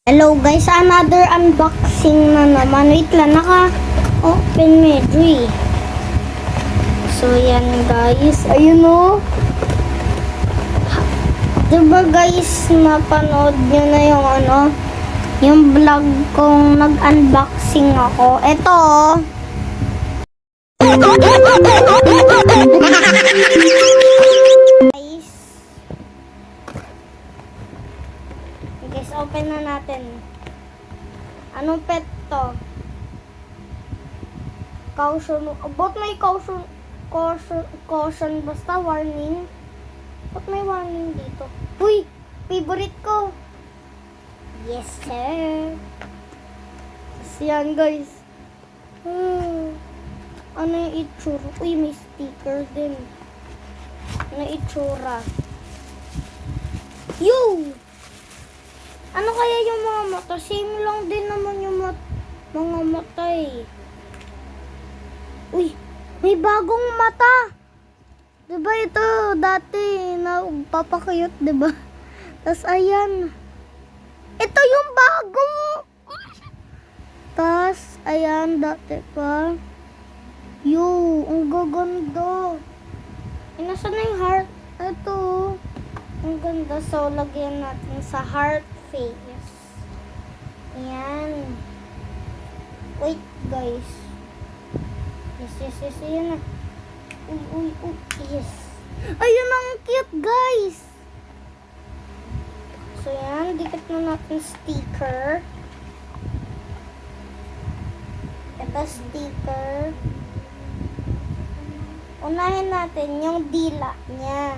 Hello guys, another unboxing na naman. Wait lang, naka-open medyo eh. So yan guys, ayun o. Diba guys, napanood nyo na yung yung vlog kong nag-unboxing ako. Ito guys, open na natin. Anong pet to? Caution. Ba't may caution? Basta warning. Ba't may warning dito? Uy! Favorite ko! Yes, sir! Kasi yan, guys. Ano yung itsura? Uy, may sticker din. Ano yung itsura? Yo! Ano kaya yung mga mata? Same lang din naman yung mga mata eh. Uy, may bagong mata. Diba ito dati na papakayot, diba? Tas ayan. Ito yung bago. Tas ayan, dati pa. Yo, ang gaganda. Nasaan na yung heart? Ito. Ang ganda. So, lagyan natin sa heart face. Ayan. Wait, guys. Yes. Ayan na. Uy. Yes. Ayun, ang cute, guys. So, yan. Dikit na natin sticker. Ito, sticker. Unahin natin yung dila niya.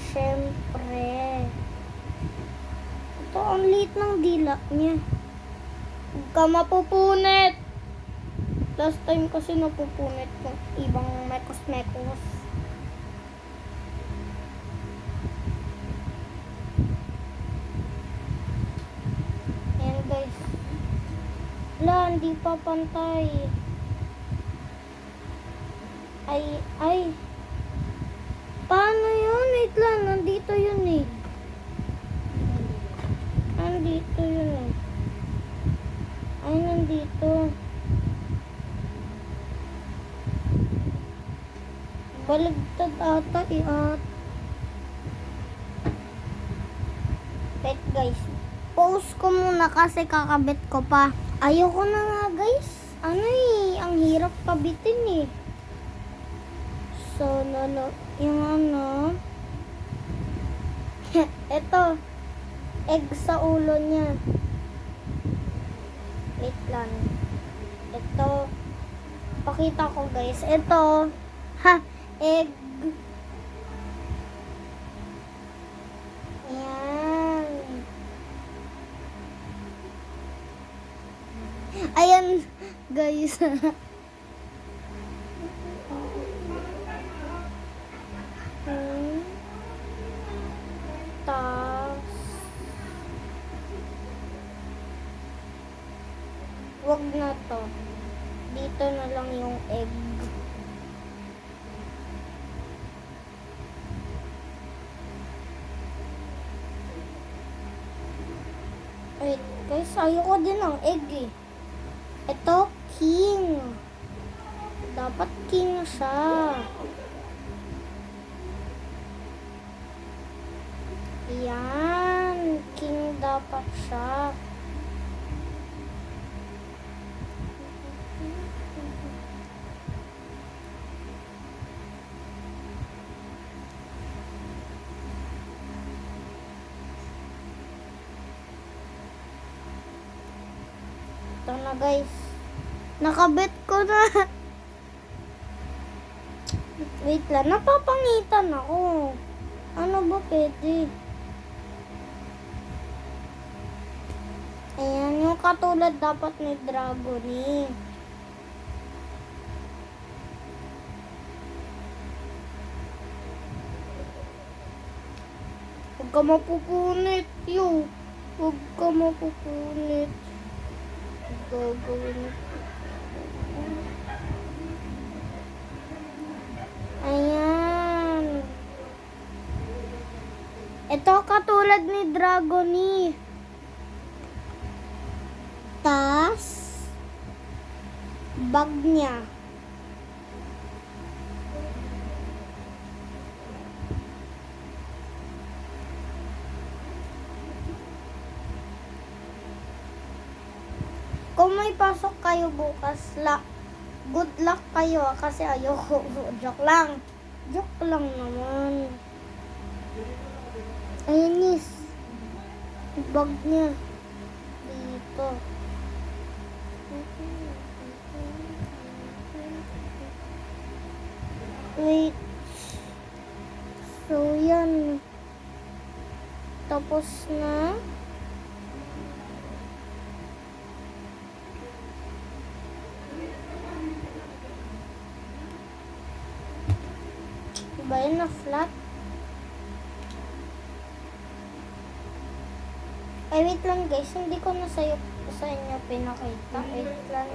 Siyempre. Ito, ang liit ng dila niya. Huwag ka mapupunit. Last time kasi napupunit ng ibang mekos-mekos. Ayan guys. Wala, hindi pa pantay. Ay. Paano yun? Wait lang, nandito yun eh. Nandito yun eh. Ay, nandito. Baligtad ata at. Wait guys. Pause ko muna kasi kakabit ko pa. Ayoko na nga guys. Ano eh, ang hirap kabitin eh. So, yung ito, egg sa ulo niya. Wait lang. Ito, pakita ko guys. Ito, egg. Ayan. Ayan, guys. Wag na to. Dito na lang yung egg. Wait, guys, ayoko din ng egg eh. Ito, king. Dapat king siya. Yan, king dapat siya. Ito na guys. Nakabit ko na. Wait lang, napapangitan ako. Ano ba pwede? Ayan, yung katulad dapat ni Dragon eh. Huwag ka mapupunit, yo. Huwag ka mapupunit. Gagawin ito. Ayan. Ito katulad ni Dragon eh. bag niya. Kung may pasok kayo bukas, good luck kayo kasi ayoko. Joke lang. Joke lang naman. Ayan, Nis. Bag niya. Dito. Wait. So, yan. Tapos na. Ba yun na flat? Ay, wait lang guys. Hindi ko na sa inyo pinakita. Wait lang.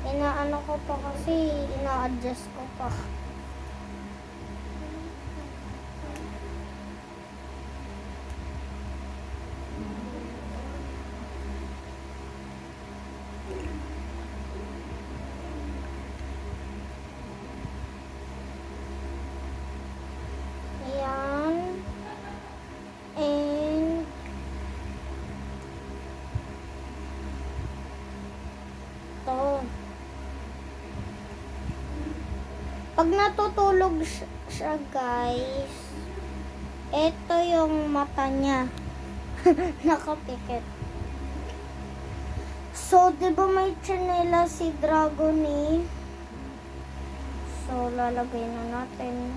Inaano ko pa kasi ina-adjust ko pa. Ayan. And to. Pag natutulog siya guys, ito yung mata niya. Nakapikit. So, di ba may tsinela si Dragon eh? So, lalagay na natin.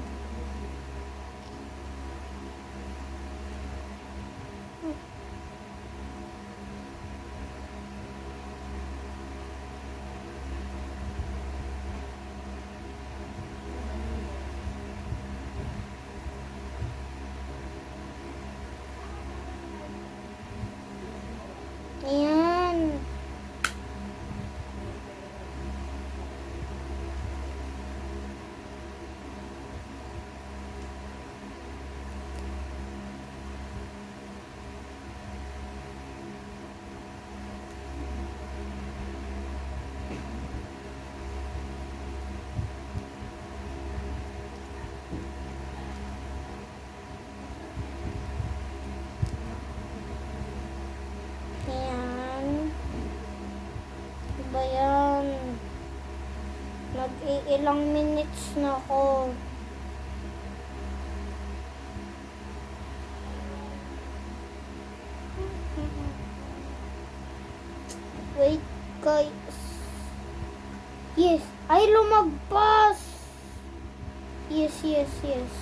Ayan. Ayan. Diba yan? Mag-iilang minutes na ako. Wait, guys. Yes. Ay, lumagpas. Yes, yes, yes.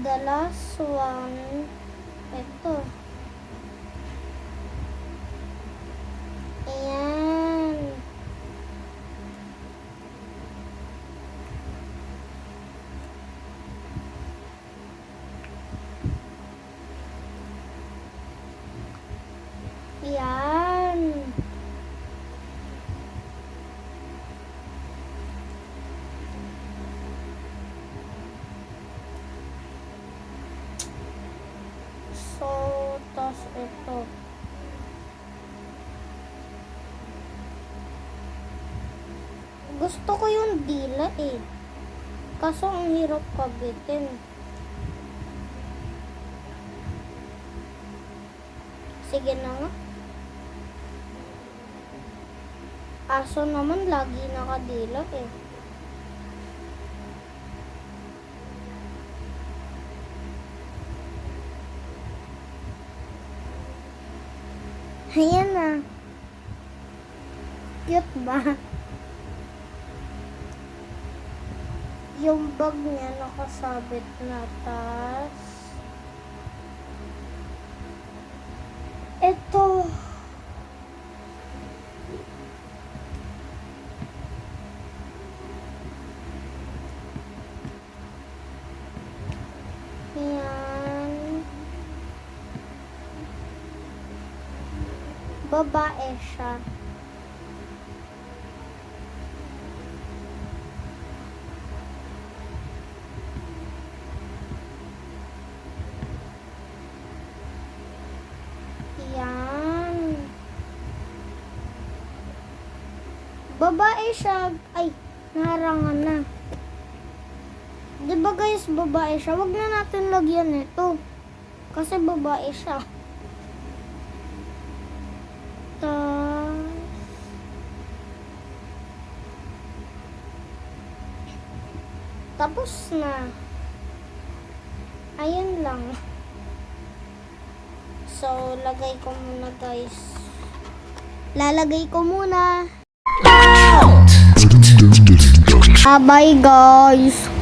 The last one. Ito. Ayan. Ayan. So, tas ito. Gusto ko yung dila eh. Kaso ang hirap kabitin. Sige na nga. Aso naman lagi nakadila eh. Ayan na. Cute ba? Yung bag niya nakasabit na, tas ito. Yan. Babae siya. Babae siya. Ay, naharangan na. Diba guys, babae siya. Huwag na natin lagyan ito. Kasi babae siya. Tapos na. Ayun lang. So, lagay ko muna guys. Lalagay ko muna. Bye guys.